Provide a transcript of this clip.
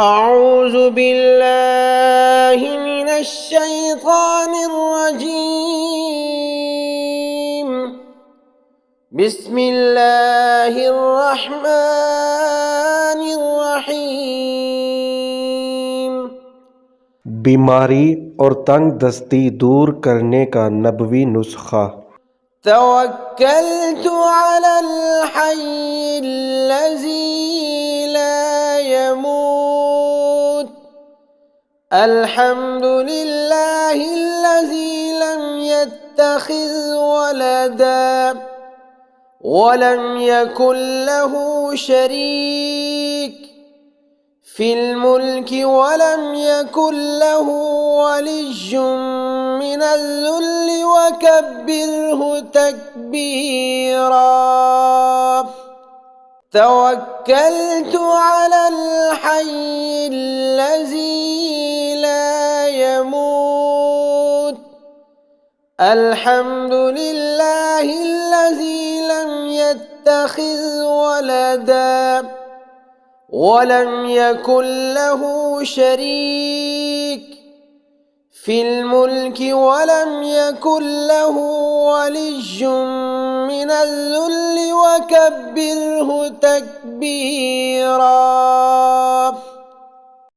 أعوذ بالله من الشيطان الرجيم. بسم الله الرحمن الرحيم. बीमारी और तंग दस्ती दूर करने का नबवी नुस्खा। توكلت على الحي الذي لا يموت. الحمد لله الذي لم يتخذ ولدا ولم يكن له شريك في الملك ولم يكن له ولي من الذل وكبره تكبيرا. توكلت على الحي الذي لا يموت. الحمد لله الذي لم يتخذ ولدا ولم يكن له شريك في الملك ولم يكن له ولي من الذل وكبره تكبيرا.